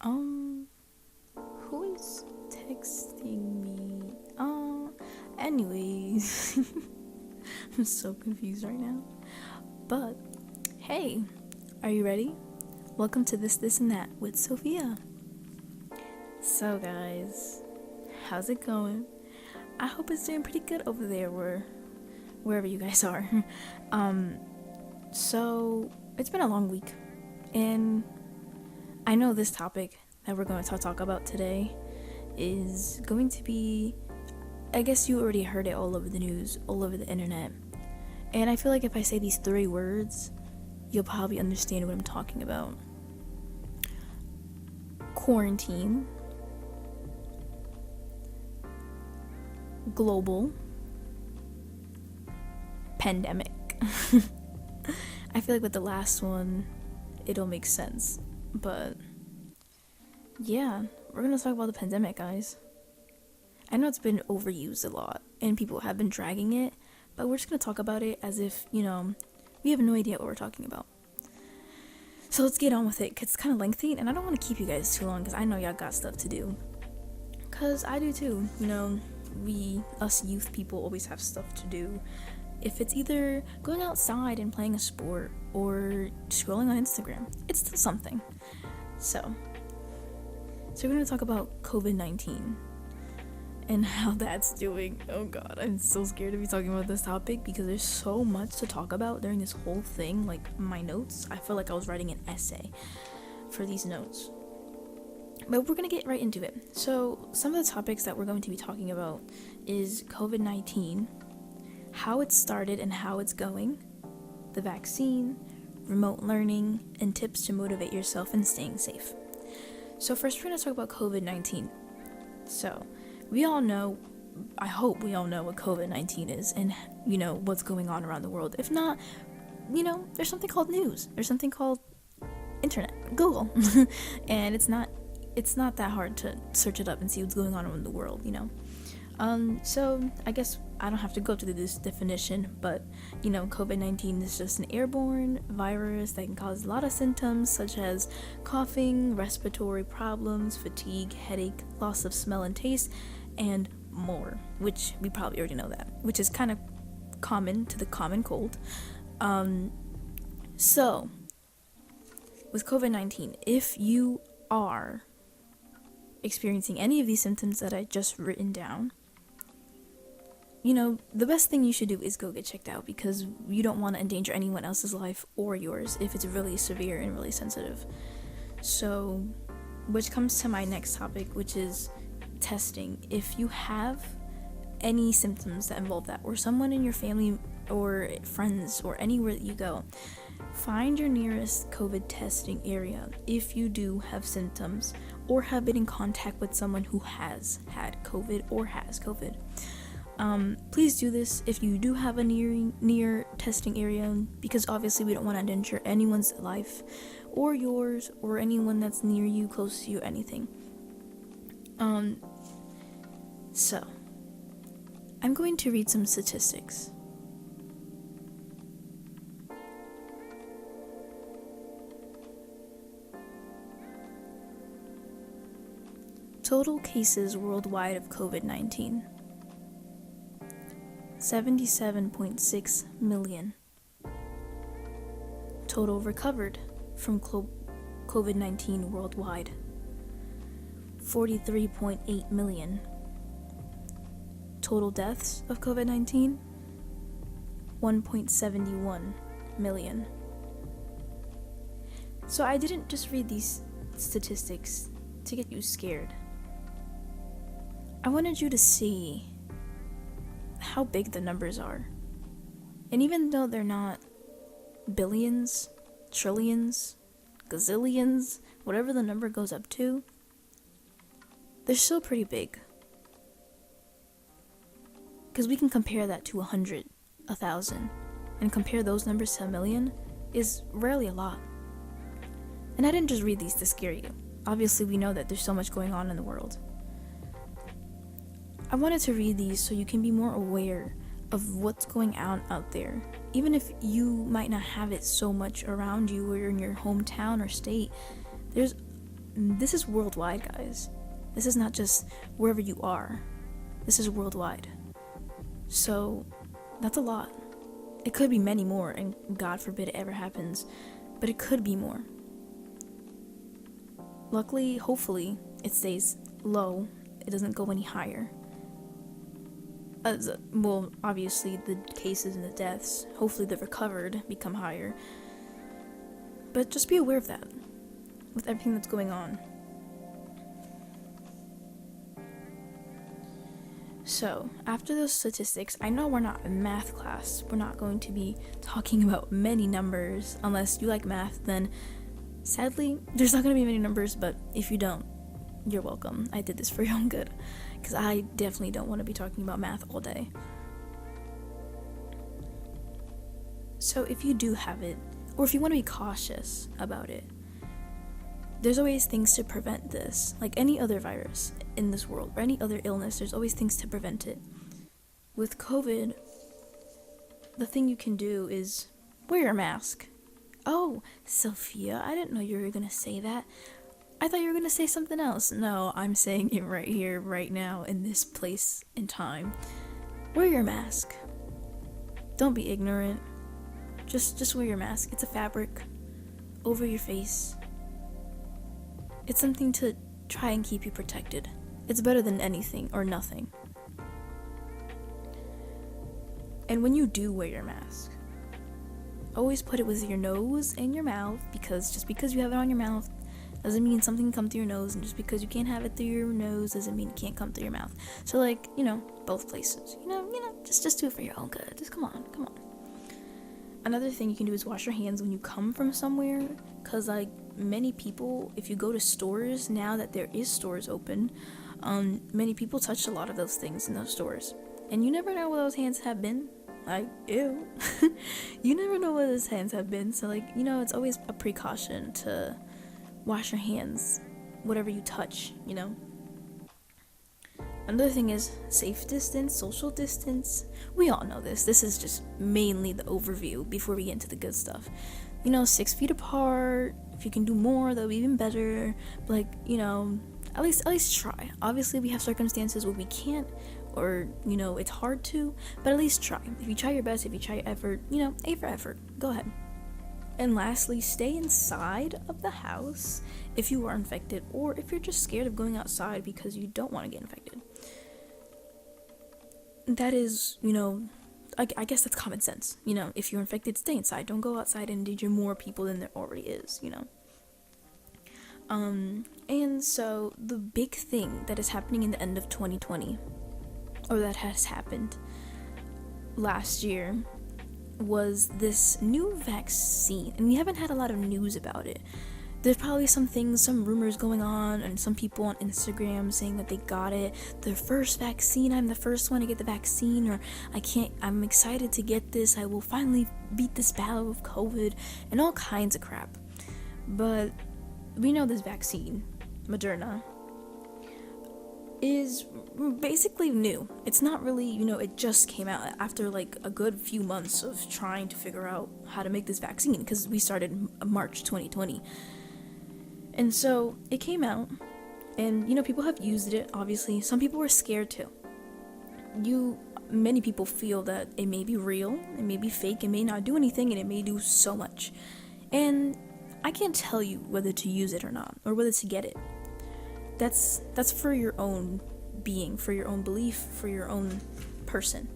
Um, who is texting me? Anyways, I'm so confused right now. But, hey, are you ready? Welcome to This, and That with Sofia. So, guys, how's it going? I hope it's doing pretty good over there, wherever you guys are. So, it's been a long week, and I know this topic that we're going to talk about today is going to be, I guess you already heard it all over the news, all over the internet. And I feel like if I say these 3 words, you'll probably understand what I'm talking about. Quarantine, global, pandemic. I feel like with the last one, it'll make sense. But yeah, we're gonna talk about the pandemic, guys. I know it's been overused a lot and people have been dragging it, but we're just gonna talk about it as if, we have no idea what we're talking about. So let's get on with it, because it's kind of lengthy and I don't want to keep you guys too long because I know y'all got stuff to do. Because I do too, us youth people always have stuff to do. If it's either going outside and playing a sport or scrolling on Instagram, it's still something. So we're going to talk about COVID-19 and how that's doing. Oh god, I'm so scared to be talking about this topic because there's so much to talk about during this whole thing. Like my notes, I feel like I was writing an essay for these notes. But we're going to get right into it. So some of the topics that we're going to be talking about is COVID-19, how it started and how it's going, the vaccine, remote learning, and tips to motivate yourself in staying safe. So first we're going to talk about COVID-19. So we all know, I hope we all know what COVID-19 is and, what's going on around the world. If not, there's something called news. There's something called internet, Google. And it's not that hard to search it up and see what's going on around the world, So I guess I don't have to go to this definition, but COVID-19 is just an airborne virus that can cause a lot of symptoms such as coughing, respiratory problems, fatigue, headache, loss of smell and taste, and more, which we probably already know that, which is kind of common to the common cold. So with COVID-19, if you are experiencing any of these symptoms that I just written down, the best thing you should do is go get checked out because you don't want to endanger anyone else's life or yours if it's really severe and really sensitive. So, which comes to my next topic, which is testing. If you have any symptoms that involve that, or someone in your family or friends or anywhere that you go, find your nearest COVID testing area if you do have symptoms or have been in contact with someone who has had COVID or has COVID. Please do this if you do have a near testing area, because obviously we don't want to endanger anyone's life or yours or anyone that's near you, close to you, anything. So I'm going to read some statistics. Total cases worldwide of COVID-19. 77.6 million. Total recovered from COVID-19 worldwide. 43.8 million. Total deaths of COVID-19. 1.71 million. So I didn't just read these statistics to get you scared. I wanted you to see how big the numbers are. And even though they're not billions, trillions, gazillions, whatever the number goes up to, they're still pretty big. Because we can compare that to 100, 1,000, and compare those numbers to 1,000,000 is rarely a lot. And I didn't just read these to scare you. Obviously, we know that there's so much going on in the world. I wanted to read these so you can be more aware of what's going on out there. Even if you might not have it so much around you or in your hometown or state, there's this is worldwide, guys. This is not just wherever you are. This is worldwide. So, that's a lot. It could be many more, and God forbid it ever happens, but it could be more. Luckily, hopefully, it stays low. It doesn't go any higher. Well, obviously, the cases and the deaths, hopefully the recovered become higher. But just be aware of that, with everything that's going on. So, after those statistics, I know we're not in math class. We're not going to be talking about many numbers. Unless you like math, then sadly, there's not going to be many numbers, but if you don't, you're welcome. I did this for your own good, because I definitely don't want to be talking about math all day. So if you do have it, or if you want to be cautious about it, there's always things to prevent this. Like any other virus in this world, or any other illness, there's always things to prevent it. With COVID, the thing you can do is wear your mask. Oh, Sophia, I didn't know you were going to say that. I thought you were going to say something else. No, I'm saying it right here, right now, in this place and time. Wear your mask. Don't be ignorant. Just wear your mask. It's a fabric over your face. It's something to try and keep you protected. It's better than anything or nothing. And when you do wear your mask, always put it with your nose and your mouth, because just because you have it on your mouth doesn't mean something can come through your nose, and just because you can't have it through your nose doesn't mean it can't come through your mouth. So both places. Just do it for your own good. Just come on. Another thing you can do is wash your hands when you come from somewhere, because many people, if you go to stores, now that there is stores open, many people touched a lot of those things in those stores, and you never know where those hands have been. Ew. You never know where those hands have been, so it's always a precaution to wash your hands, whatever you touch. Another thing is safe distance, social distance. We all know this. This is just mainly the overview before we get into the good stuff. 6 feet apart. If you can do more, that'll be even better. But at least try. Obviously, we have circumstances where we can't, or it's hard to. But at least try. If you try your best, if you try your effort, A for effort. Go ahead. And lastly, stay inside of the house if you are infected, or if you're just scared of going outside because you don't want to get infected. That is, I guess that's common sense. If you're infected, stay inside. Don't go outside and endanger more people than there already is, And so the big thing that is happening in the end of 2020, or that has happened last year, was this new vaccine, and we haven't had a lot of news about it. There's probably some rumors going on, and some people on Instagram saying that they got it, their first vaccine, I'm the first one to get the vaccine, or I'm excited to get this, I will finally beat this battle with COVID, and all kinds of crap. But we know this vaccine, Moderna, is basically new. It's not really, it just came out after a good few months of trying to figure out how to make this vaccine, because we started in March 2020. And so it came out, and people have used it. Obviously, some people were scared too. Many people feel that it may be real, it may be fake, it may not do anything, and it may do so much. And I can't tell you whether to use it or not, or whether to get it. That's for your own being, for your own belief, for your own person.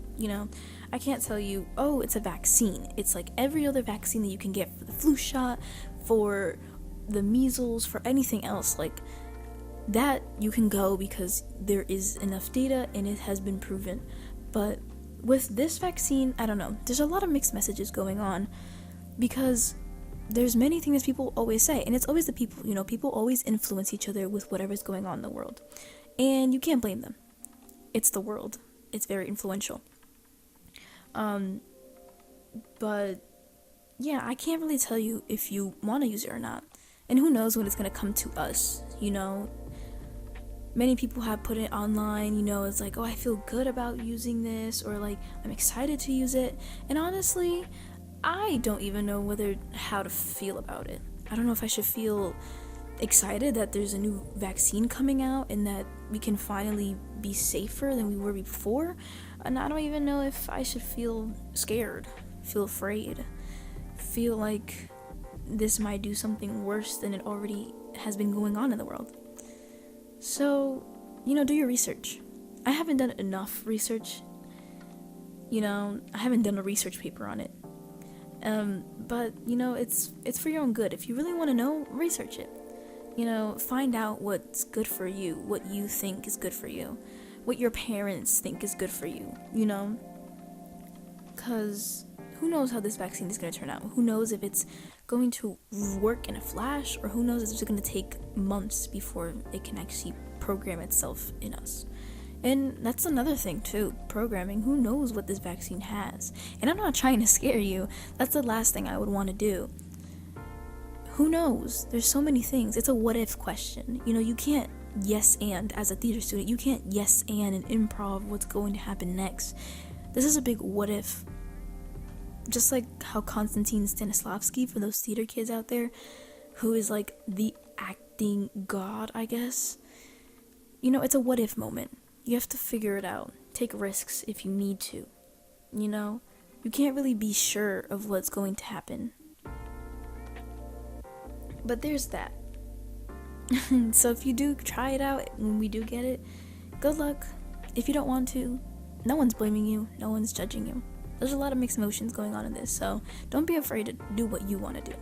I can't tell you, oh, it's a vaccine. It's like every other vaccine that you can get for the flu shot, for the measles, for anything else that. You can go because there is enough data and it has been proven. But with this vaccine, I don't know. There's a lot of mixed messages going on, because there's many things people always say, and it's always the people, people always influence each other with whatever's going on in the world, and you can't blame them. It's the world. It's very influential. But yeah, I can't really tell you if you want to use it or not, and who knows when it's going to come to us. Many people have put it online, it's like, oh, I feel good about using this, or I'm excited to use it, and honestly, I don't even know how to feel about it. I don't know if I should feel excited that there's a new vaccine coming out and that we can finally be safer than we were before. And I don't even know if I should feel scared, feel afraid, feel like this might do something worse than it already has been going on in the world. So, do your research. I haven't done enough research. I haven't done a research paper on it. But it's for your own good. If you really want to know, research it. Find out what's good for you, what you think is good for you, what your parents think is good for you, because who knows how this vaccine is going to turn out? Who knows if it's going to work in a flash, or who knows if it's going to take months before it can actually program itself in us. And that's another thing too, programming. Who knows what this vaccine has? And I'm not trying to scare you. That's the last thing I would want to do. Who knows? There's so many things. It's a what if question. You can't yes and, as a theater student, you can't yes and improv what's going to happen next. This is a big what if. Just like how Konstantin Stanislavski, for those theater kids out there, who is like the acting god, I guess. It's a what if moment. You have to figure it out. Take risks if you need to. You can't really be sure of what's going to happen. But there's that. So if you do try it out, when we do get it, good luck. If you don't want to, no one's blaming you. No one's judging you. There's a lot of mixed emotions going on in this, so don't be afraid to do what you want to do.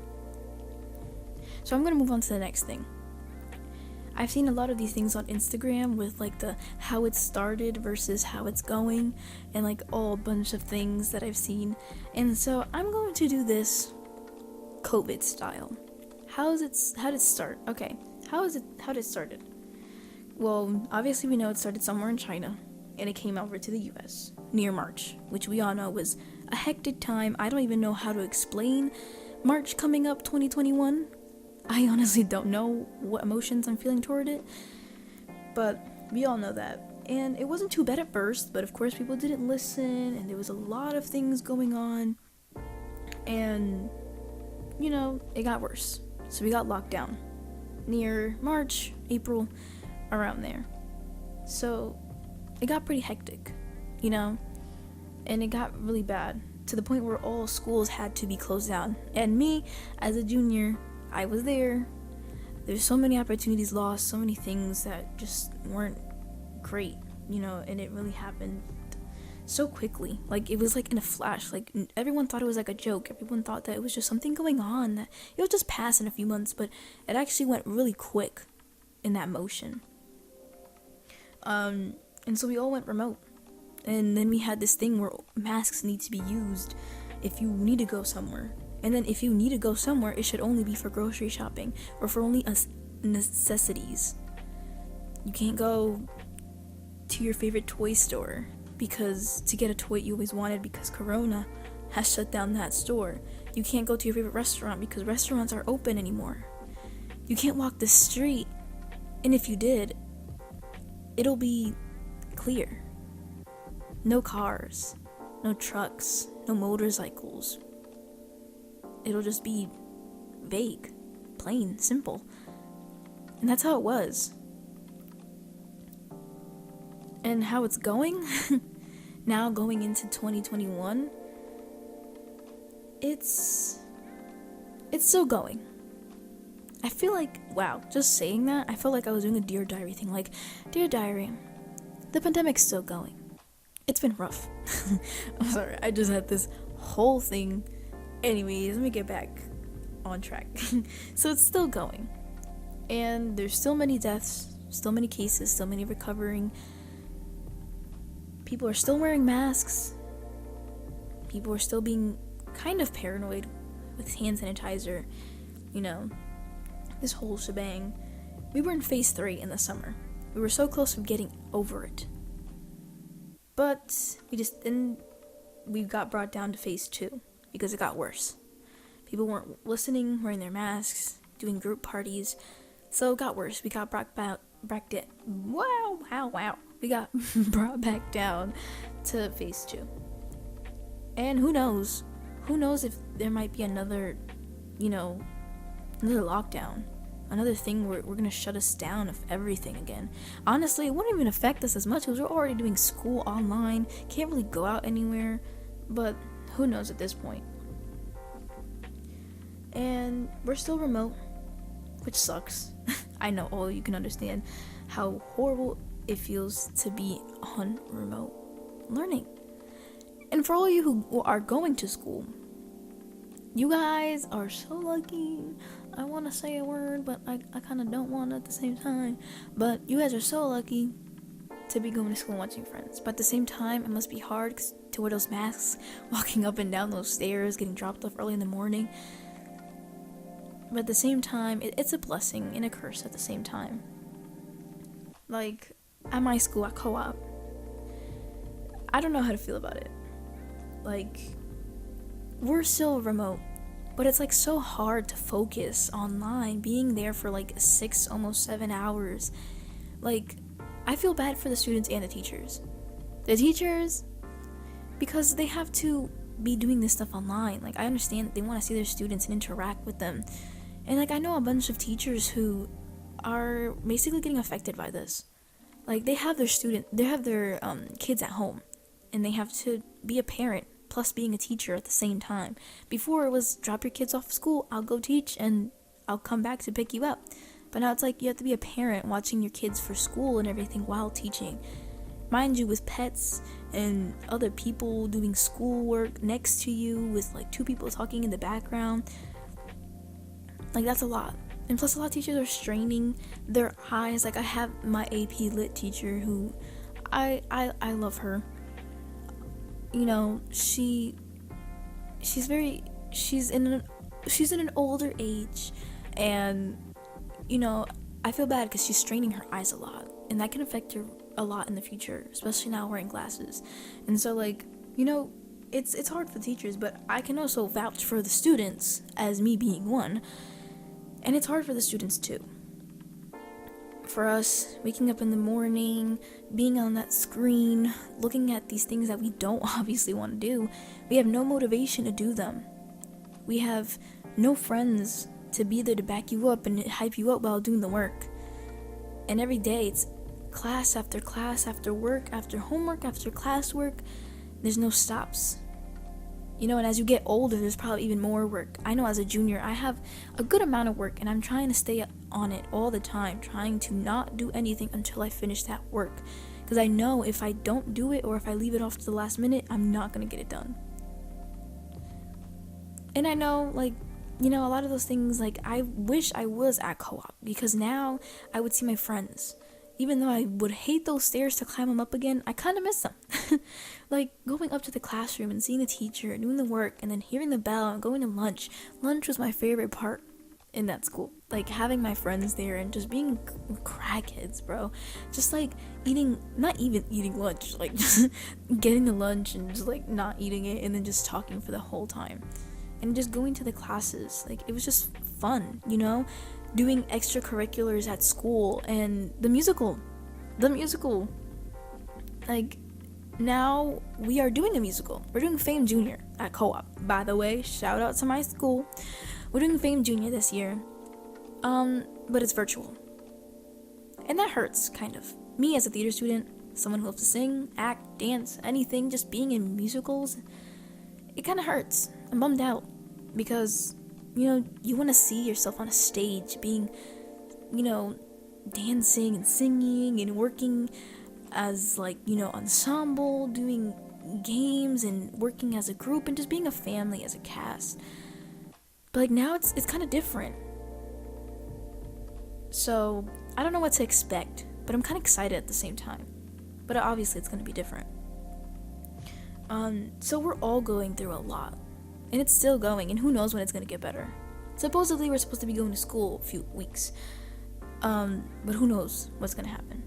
So I'm going to move on to the next thing. I've seen a lot of these things on Instagram with like the how it started versus how it's going, and like all a bunch of things that I've seen. And so I'm going to do this COVID style. How did it start? Okay, how did it started? Well, obviously we know it started somewhere in China, and it came over to the US near March, which we all know was a hectic time. I don't even know how to explain March coming up 2021. I honestly don't know what emotions I'm feeling toward it, but we all know that. And it wasn't too bad at first, but of course people didn't listen, and there was a lot of things going on, and it got worse. So we got locked down near March, April, around there. So it got pretty hectic, and it got really bad to the point where all schools had to be closed down. And me, as a junior, I was there. There's so many opportunities lost, so many things that just weren't great, and it really happened so quickly. Like, it was like in a flash. Like, everyone thought it was like a joke. Everyone thought that it was just something going on, that it would just pass in a few months, but it actually went really quick in that motion. And so we all went remote. And then we had this thing where masks need to be used if you need to go somewhere. And then if you need to go somewhere, it should only be for grocery shopping or for only necessities. You can't go to your favorite toy store because to get a toy you always wanted because Corona has shut down that store. You can't go to your favorite restaurant because restaurants aren't open anymore. You can't walk the street, and if you did, it'll be clear. No cars, no trucks, no motorcycles. It'll just be vague, plain, simple. And that's how it was. And how it's going, now going into 2021, it's still going. I feel like, wow, just saying that, I felt like I was doing a Dear Diary thing. Like, Dear Diary, the pandemic's still going. It's been rough. I'm sorry, I just had this whole thing. Anyways, let me get back on track. So it's still going. And there's still many deaths, still many cases, still many recovering. People are still wearing masks. People are still being kind of paranoid with hand sanitizer. This whole shebang. We were in phase 3 in the summer. We were so close to getting over it. But we got brought down to phase 2 because it got worse. People weren't listening, wearing their masks, doing group parties. So it got worse. We got brought back down. Wow. We got brought back down to phase 2. And who knows? Who knows if there might be another lockdown. another thing where we're gonna shut us down of everything again. Honestly, it wouldn't even affect us as much because we're already doing school online, can't really go out anywhere, but who knows at this point. And we're still remote, which sucks. I know all you can understand how horrible it feels to be on remote learning. And for all you who are going to school, you guys are so lucky. I want to say a word, but I kind of don't want to at the same time. But you guys are so lucky to be going to school and watching Friends. But at the same time, it must be hard to wear those masks, walking up and down those stairs, getting dropped off early in the morning. But at the same time, it's a blessing and a curse at the same time. Like, at my school, at co-op, I don't know how to feel about it. Like, we're still remote, but it's like so hard to focus online, being there for like 6, almost 7 hours. Like, I feel bad for the students and the teachers. The teachers, because they have to be doing this stuff online. Like, I understand that they want to see their students and interact with them. And like, I know a bunch of teachers who are basically getting affected by this. Like, they have their kids at home, and they have to be a parent plus being a teacher at the same time. Before it was drop your kids off school, I'll go teach, and I'll come back to pick you up. But now it's like you have to be a parent watching your kids for school and everything while teaching. Mind you, with pets and other people doing schoolwork next to you, with like 2 people talking in the background. Like, that's a lot. And plus, a lot of teachers are straining their eyes. Like, I have my AP Lit teacher who I love her. You know, she's in an older age, and you know, I feel bad because she's straining her eyes a lot, and that can affect her a lot in the future, especially now wearing glasses. And so, like, you know, it's hard for the teachers, but I can also vouch for the students as me being one. And it's hard for the students too. For us, waking up in the morning, being on that screen, looking at these things that we don't obviously want to do, we have no motivation to do them. We have no friends to be there to back you up and hype you up while doing the work. And every day it's class after work, after homework, after classwork. There's no stops. You know, and as you get older, there's probably even more work. I know as a junior, I have a good amount of work, and I'm trying to stay on it all the time, trying to not do anything until I finish that work. Because I know if I don't do it, or if I leave it off to the last minute, I'm not going to get it done. And I know, like, you know, a lot of those things, like, I wish I was at co-op, because now I would see my friends. Even though I would hate those stairs to climb them up again, I kind of miss them. Like, going up to the classroom and seeing the teacher, doing the work, and then hearing the bell and going to lunch. Lunch was my favorite part in that school. Like, having my friends there and just being crackheads, bro. Just, like, not even eating lunch. Like, just getting the lunch and just, like, not eating it and then just talking for the whole time. And just going to the classes. Like, it was just fun, you know? Doing extracurriculars at school, and the musical, like, now we are doing a musical. We're doing Fame Junior at co-op, by the way. Shout out to my school. We're doing Fame Junior this year, but it's virtual, and that hurts, kind of. Me as a theater student, someone who loves to sing, act, dance, anything, just being in musicals, it kind of hurts. I'm bummed out because, you know, you want to see yourself on a stage being, you know, dancing and singing and working as, like, you know, ensemble, doing games and working as a group and just being a family as a cast. But, like, now it's kind of different. So, I don't know what to expect, but I'm kind of excited at the same time. But obviously it's going to be different. So we're all going through a lot. And it's still going, and who knows when it's going to get better. Supposedly we're supposed to be going to school a few weeks. But who knows what's going to happen.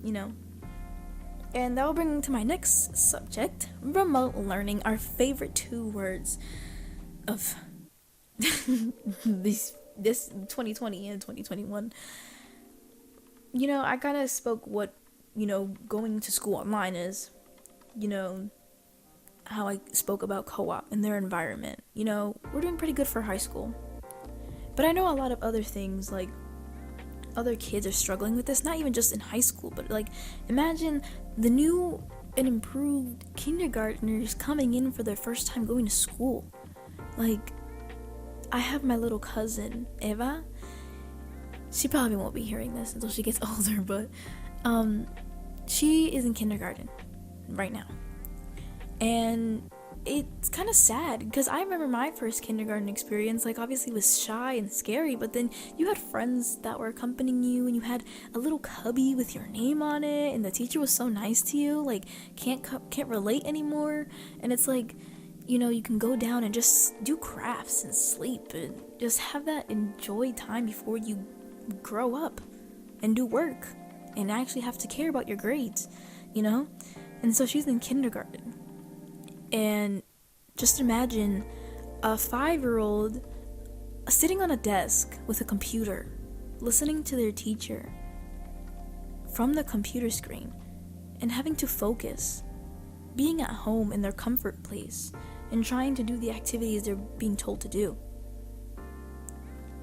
You know? And that will bring me to my next subject. Remote learning. Our favorite 2 words of this 2020 and 2021. You know, I kind of spoke what, you know, going to school online is. You know, how I spoke about co-op and their environment. You know, we're doing pretty good for high school. But I know a lot of other things, like other kids are struggling with this, not even just in high school, but like imagine the new and improved kindergartners coming in for their first time going to school. Like, I have my little cousin Eva. She probably won't be hearing this until she gets older, but she is in kindergarten right now, and it's kind of sad because I remember my first kindergarten experience, like, obviously was shy and scary, but then you had friends that were accompanying you, and you had a little cubby with your name on it, and the teacher was so nice to you, like, can't relate anymore. And it's like, you know, you can go down and just do crafts and sleep and just have that enjoy time before you grow up and do work and actually have to care about your grades, you know? And so she's in kindergarten. And just imagine a 5-year-old sitting on a desk with a computer, listening to their teacher from the computer screen and having to focus, being at home in their comfort place and trying to do the activities they're being told to do.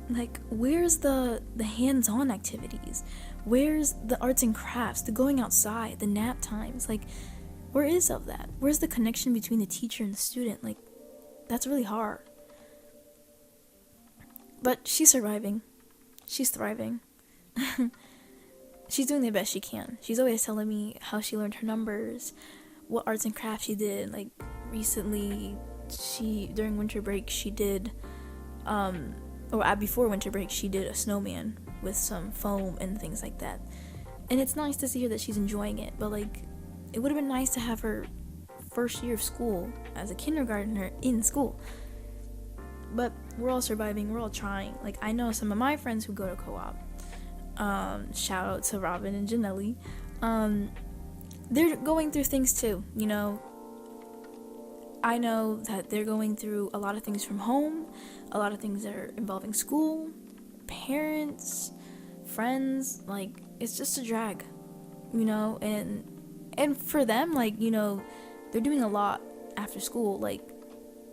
Like, where's the hands-on activities? Where's the arts and crafts, the going outside, the nap times? Like, where is of that? Where's the connection between the teacher and the student? Like, that's really hard. But she's surviving. She's thriving. She's doing the best she can. She's always telling me how she learned her numbers, what arts and crafts she did. Like, recently, during winter break, she did, before winter break, she did a snowman with some foam and things like that. And it's nice to see her that she's enjoying it, but, like, it would have been nice to have her first year of school as a kindergartner in school. But we're all surviving, we're all trying. Like, I know some of my friends who go to co-op. Shout out to Robin and Janelli. They're going through things too, you know. I know that they're going through a lot of things from home, a lot of things that are involving school, parents, friends. Like, it's just a drag, you know. And for them, like, you know, they're doing a lot after school. Like,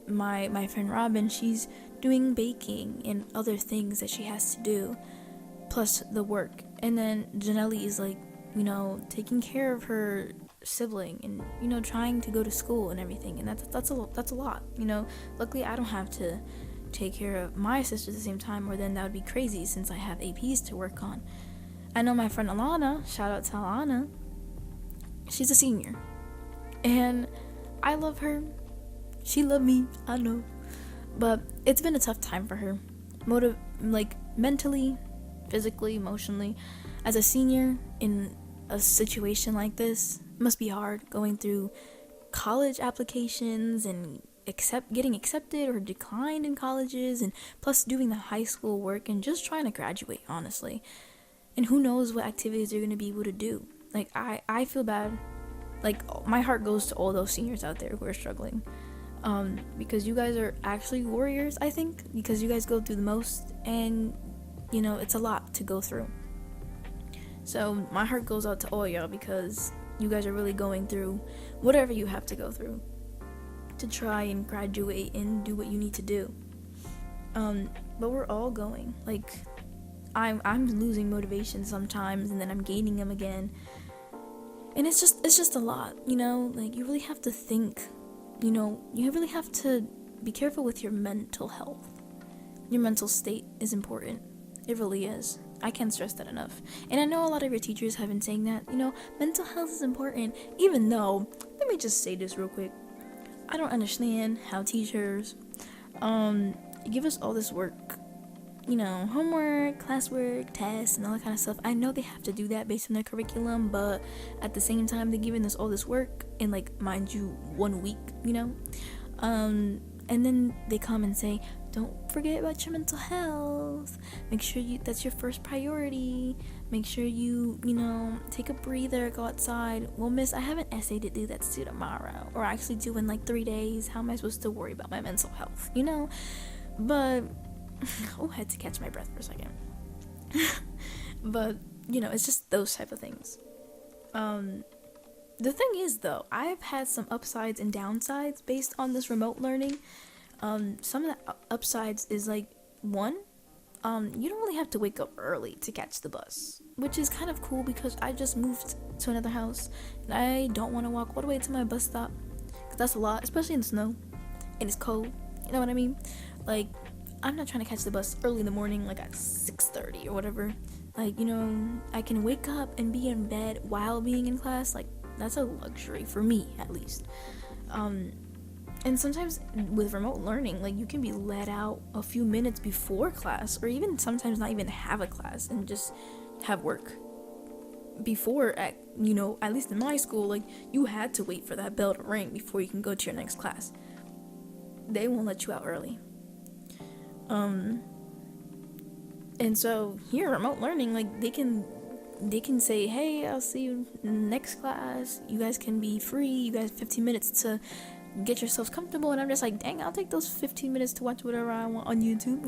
my friend Robin, she's doing baking and other things that she has to do, plus the work. And then Janelli is, like, you know, taking care of her sibling and, you know, trying to go to school and everything. And that's a lot, you know. Luckily, I don't have to take care of my sister at the same time, or then that would be crazy since I have APs to work on. I know my friend Alana, shout out to Alana, she's a senior, and I love her. She loved me, I know, but it's been a tough time for her, like, mentally, physically, emotionally. As a senior in a situation like this, it must be hard going through college applications and getting accepted or declined in colleges, and plus doing the high school work and just trying to graduate, honestly. And who knows what activities you're going to be able to do. Like, I feel bad. Like, my heart goes to all those seniors out there who are struggling. Because you guys are actually warriors, I think. Because you guys go through the most. And, you know, it's a lot to go through. So, my heart goes out to all y'all because you guys are really going through whatever you have to go through to try and graduate and do what you need to do. But we're all going. Like, I'm losing motivation sometimes, and then I'm gaining them again. And it's just a lot, you know? Like, you really have to think, you know, you really have to be careful with your mental health. Your mental state is important. It really is. I can't stress that enough. And I know a lot of your teachers have been saying that, you know, mental health is important, even though, let me just say this real quick. I don't understand how teachers give us all this work, you know, homework, classwork, tests, and all that kind of stuff. I know they have to do that based on their curriculum, but at the same time, they're giving us all this work in, like, mind you, 1 week, you know? And then they come and say, don't forget about your mental health. Make sure that's your first priority. Make sure you know, take a breather, go outside. Well, miss, I have an essay to do that's due tomorrow, or actually due in, like, 3 days. How am I supposed to worry about my mental health, you know? But oh, I had to catch my breath for a second. But, you know, it's just those type of things. The thing is, though, I've had some upsides and downsides based on this remote learning. Some of the upsides is, like, one, you don't really have to wake up early to catch the bus, which is kind of cool because I just moved to another house and I don't want to walk all the way to my bus stop because that's a lot, especially in the snow and it's cold. You know what I mean? Like, I'm not trying to catch the bus early in the morning, like at 6:30 or whatever. Like, I can wake up and be in bed while being in class. Like, that's a luxury for me, at least. And sometimes with remote learning, like, you can be let out a few minutes before class, or even sometimes not even have a class and just have work. Before, at least in my school, like, you had to wait for that bell to ring before you can go to your next class. They won't let you out early. And so here, remote learning, like, they can say, hey, I'll see you next class. You guys can be free. You guys have 15 minutes to get yourselves comfortable. And I'm just like, dang, I'll take those 15 minutes to watch whatever I want on YouTube,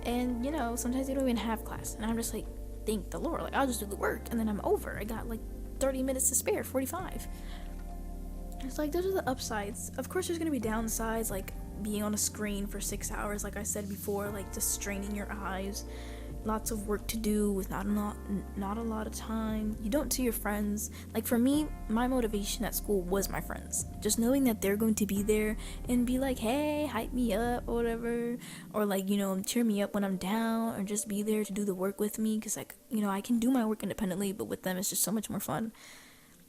And, sometimes they don't even have class. And I'm just like, thank the Lord. Like, I'll just do the work. And then I'm over. I got, like, 30 minutes to spare, 45. It's like, those are the upsides. Of course, there's going to be downsides, like being on a screen for 6 hours, like I said before, like just straining your eyes. Lots of work to do with not a lot of time. You don't see your friends. Like, for me, my motivation at school was my friends. Just knowing that they're going to be there and be like, hey, hype me up or whatever. Or like, cheer me up when I'm down, or just be there to do the work with me. Because, like, I can do my work independently, but with them it's just so much more fun.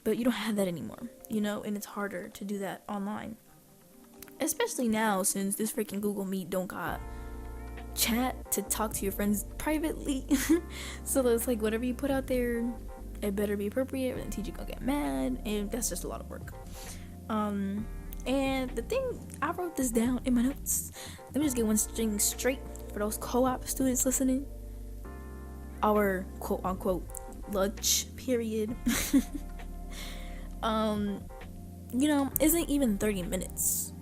But you don't have that anymore, and it's harder to do that online. Especially now, since this freaking Google Meet don't got chat to talk to your friends privately. So it's like, whatever you put out there, it better be appropriate, or the teacher gonna get mad, and that's just a lot of work. And the thing, I wrote this down in my notes. Let me just get one thing straight for those co-op students listening. Our quote-unquote lunch period isn't even 30 minutes,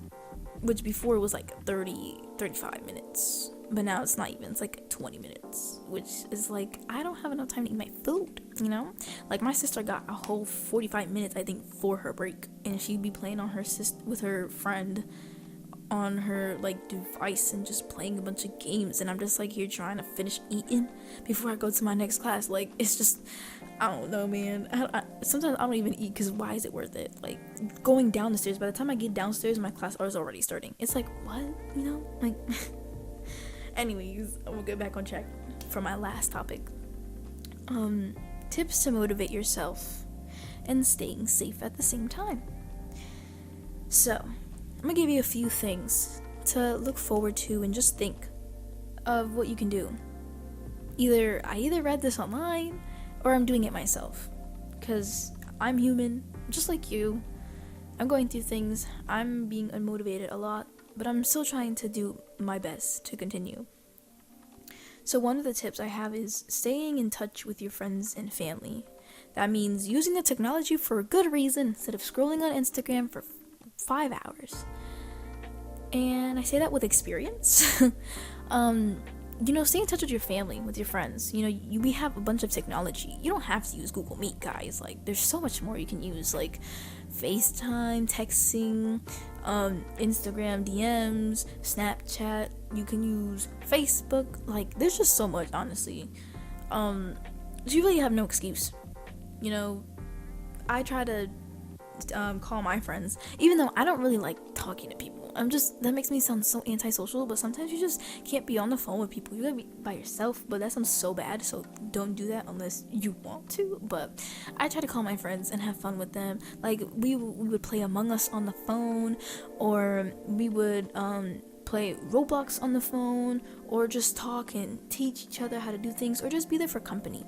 which before was like 35 minutes, but now it's not even. It's like 20 minutes, which is like, I don't have enough time to eat my food, like, my sister got a whole 45 minutes, I think, for her break, and she'd be playing on with her friend on her, like, device and just playing a bunch of games, and I'm just like here trying to finish eating before I go to my next class. Like, it's just, I don't know, man. Sometimes I don't even eat, because why is it worth it? Like, going down the stairs, by the time I get downstairs, my class is already starting. It's like, what? Like, anyways, we'll get back on track for my last topic. Tips to motivate yourself and staying safe at the same time. So, I'm gonna give you a few things to look forward to and just think of what you can do. I either read this online or I'm doing it myself, because I'm human, just like you. I'm going through things. I'm being unmotivated a lot, but I'm still trying to do my best to continue. So one of the tips I have is staying in touch with your friends and family. That means using the technology for a good reason instead of scrolling on Instagram for 5 hours. And I say that with experience. Stay in touch with your family, with your friends. We have a bunch of technology. You don't have to use Google Meet, guys. Like, there's so much more you can use, like FaceTime, texting, Instagram DMs, Snapchat. You can use Facebook. Like, there's just so much, honestly. So you really have no excuse. I try to call my friends, even though I don't really like talking to people. That makes me sound so antisocial, but sometimes you just can't be on the phone with people. You gotta be by yourself, but that sounds so bad, so don't do that unless you want to. But I try to call my friends and have fun with them. Like, we would play Among Us on the phone, or we would play Roblox on the phone, or just talk and teach each other how to do things, or just be there for company.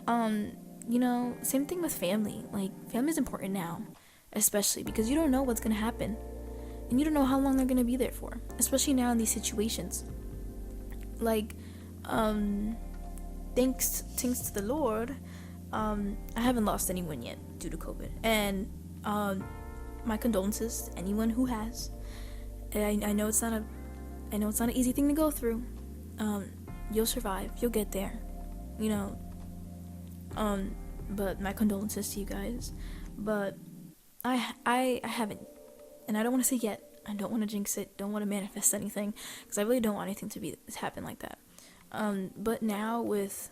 Same thing with family. Like, family is important now, especially because you don't know what's gonna happen, and you don't know how long they're gonna be there for, especially now in these situations. Like, thanks to the Lord, I haven't lost anyone yet due to COVID, and my condolences to anyone who has. I know it's not an easy thing to go through. You'll survive. You'll get there. But my condolences to you guys. But I haven't, and I don't want to say yet, I don't want to jinx it, don't want to manifest anything, because I really don't want anything to happen like that. But now with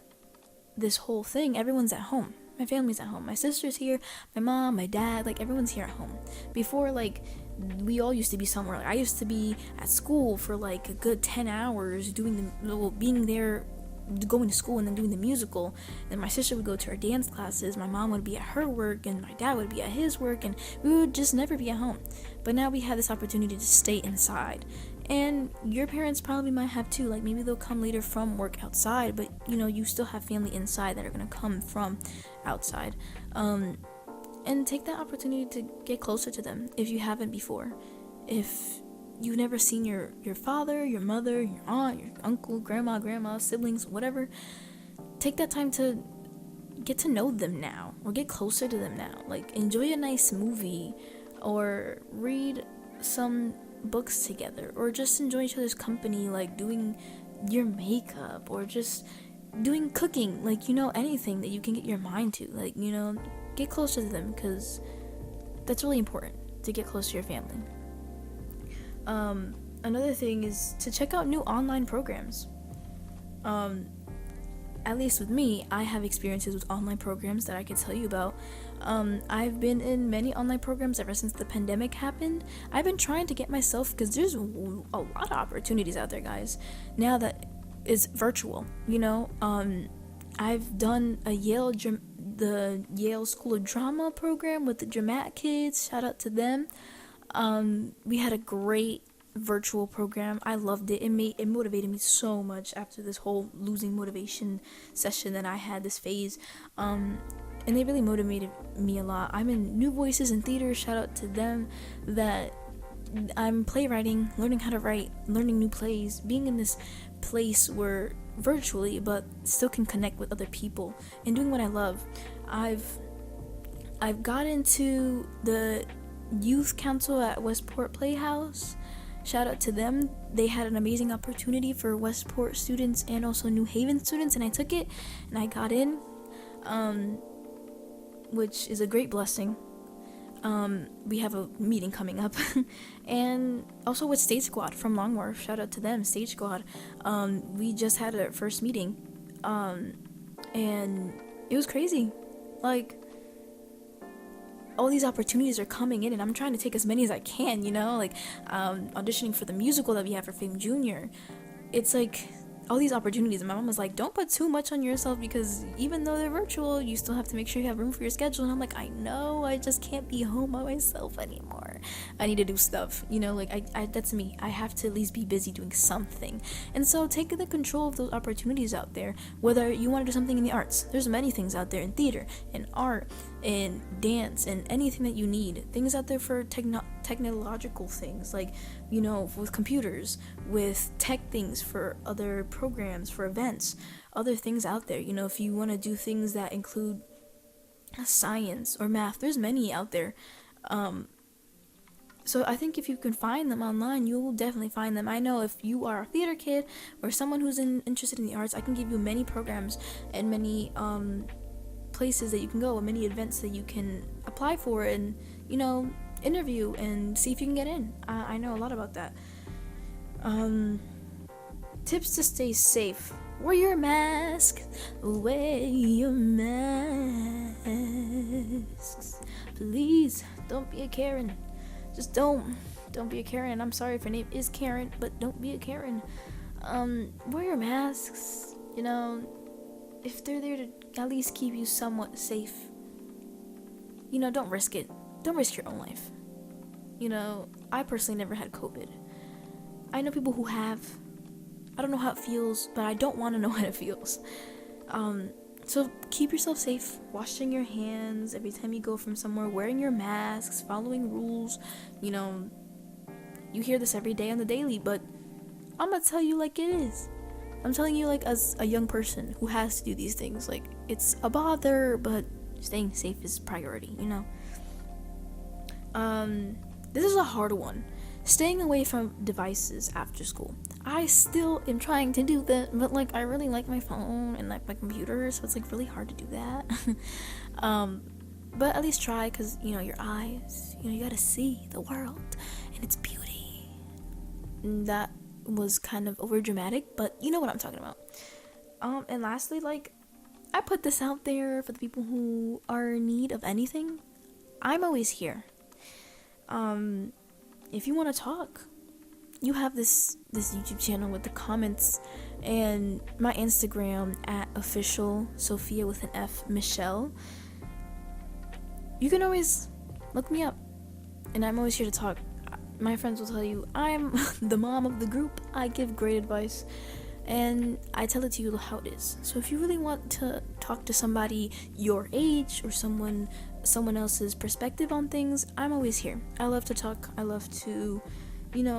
this whole thing, everyone's at home. My family's at home. My sister's here, my mom, my dad, like everyone's here at home. Before, like, we all used to be somewhere. Like, I used to be at school for like a good 10 hours being there, going to school and then doing the musical. Then my sister would go to her dance classes, my mom would be at her work, and my dad would be at his work, and we would just never be at home. But now we have this opportunity to stay inside, and your parents probably might have too. Like, maybe they'll come later from work outside, but you still have family inside that are gonna come from outside. And take that opportunity to get closer to them if you haven't before. If you've never seen your father, your mother, your aunt, your uncle, grandma, siblings, whatever, take that time to get to know them now, or get closer to them now. Like, enjoy a nice movie, or read some books together, or just enjoy each other's company, like doing your makeup, or just doing cooking, like, anything that you can get your mind to, like, get closer to them, because that's really important, to get close to your family. Another thing is to check out new online programs. At least with me, I have experiences with online programs that I could tell you about. I've been in many online programs ever since the pandemic happened. I've been trying to get myself, because there's a lot of opportunities out there, guys, now that it's virtual. I've done the Yale School of Drama program with the Dramat kids. Shout out to them. We had a great virtual program. I loved it. It motivated me so much after this whole losing motivation session that I had, this phase. And they really motivated me a lot. I'm in New Voices in Theater. Shout out to them. That I'm playwriting, learning how to write, learning new plays, being in this place where virtually but still can connect with other people and doing what I love. I've got into the youth council at Westport Playhouse. Shout out to them. They had an amazing opportunity for Westport students and also New Haven students, and I took it and I got in, which is a great blessing. We have a meeting coming up and also with Stage Squad from Longmore. Shout out to them, Stage Squad. We just had our first meeting, and it was crazy. Like, all these opportunities are coming in, and I'm trying to take as many as I can, like auditioning for the musical that we have for Fame Junior. It's like all these opportunities, and my mom was like, don't put too much on yourself, because even though they're virtual, you still have to make sure you have room for your schedule. And I'm like, I know, I just can't be home by myself anymore. I need to do stuff, like I that's me. I have to at least be busy doing something. And so take the control of those opportunities out there. Whether you want to do something in the arts, there's many things out there in theater, in art, in dance, and anything that you need. Things out there for technological things, like, with computers, with tech things for other programs, for events, other things out there. If you want to do things that include science or math, there's many out there. So I think if you can find them online, you will definitely find them. I know if you are a theater kid or someone who's interested in the arts, I can give you many programs and many places that you can go, and many events that you can apply for, and interview and see if you can get in. I know a lot about that. Tips to stay safe: wear your mask, wear your masks. Please don't be a Karen. Just don't be a Karen. I'm sorry if your name is Karen, but don't be a Karen. Wear your masks. If they're there to at least keep you somewhat safe, don't risk it. Don't risk your own life. I personally never had COVID. I know people who have. I don't know how it feels, but I don't want to know how it feels. So keep yourself safe, washing your hands every time you go from somewhere, wearing your masks, following rules. You hear this every day on the daily, but I'm gonna tell you like it is. I'm telling you, like, as a young person who has to do these things, like, it's a bother, but staying safe is priority, This is a hard one. Staying away from devices after school. I still am trying to do that, but, like, I really like my phone and, like, my computer, so it's, like, really hard to do that. But at least try, because, your eyes, you gotta see the world and its beauty. that was kind of over dramatic, but you know what I'm talking about. And lastly, like, I put this out there for the people who are in need of anything. I'm always here. If you want to talk, you have this YouTube channel with the comments, and my Instagram at official Sofia with an F Michelle. You can always look me up, and I'm always here to talk. My friends will tell you I'm the mom of the group. I give great advice, and I tell it to you how it is. So if you really want to talk to somebody your age or someone else's perspective on things, I'm always here. I love to talk. I love to,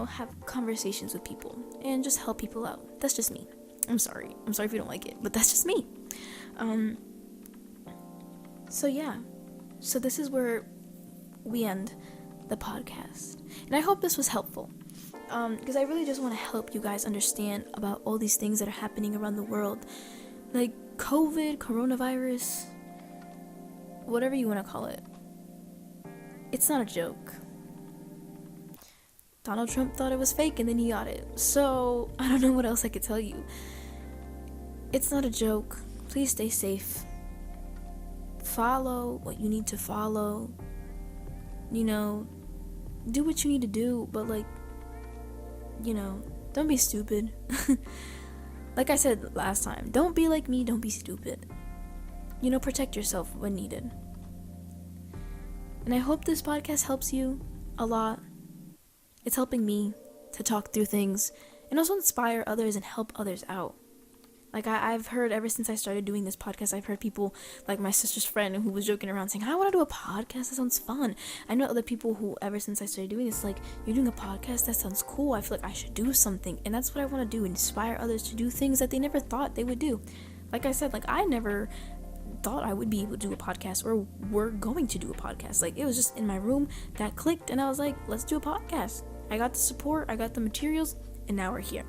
have conversations with people and just help people out. That's just me. I'm sorry if you don't like it, but that's just me. So this is where we end the podcast, and I hope this was helpful, because I really just want to help you guys understand about all these things that are happening around the world, like COVID, coronavirus, whatever you want to call it. It's not a joke. Donald Trump thought it was fake, and then he got it. So I don't know what else I could tell you. It's not a joke. Please stay safe. Follow what you need to follow. Do what you need to do, but don't be stupid. Like I said last time, don't be like me, don't be stupid. Protect yourself when needed. And I hope this podcast helps you a lot. It's helping me to talk through things and also inspire others and help others out. Like, I've heard ever since I started doing this podcast, I've heard people, like my sister's friend who was joking around saying, I want to do a podcast, that sounds fun. I know other people who, ever since I started doing this, like, you're doing a podcast, that sounds cool, I feel like I should do something. And that's what I want to do, inspire others to do things that they never thought they would do. Like I said, I never thought I would be able to do a podcast, or were going to do a podcast. Like, it was just in my room, that clicked, and I was like, let's do a podcast. I got the support, I got the materials, and now we're here.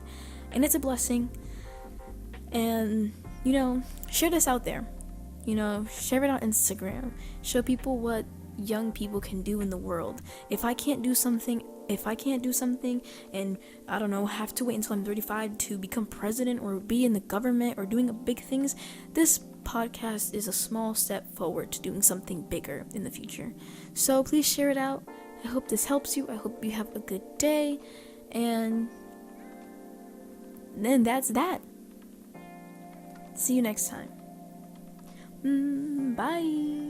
And it's a blessing. And, share this out there. Share it on Instagram. Show people what young people can do in the world. If I can't do something, and, I don't know, have to wait until I'm 35 to become president or be in the government or doing big things, this podcast is a small step forward to doing something bigger in the future. So please share it out. I hope this helps you. I hope you have a good day. And then that's that. See you next time. Bye.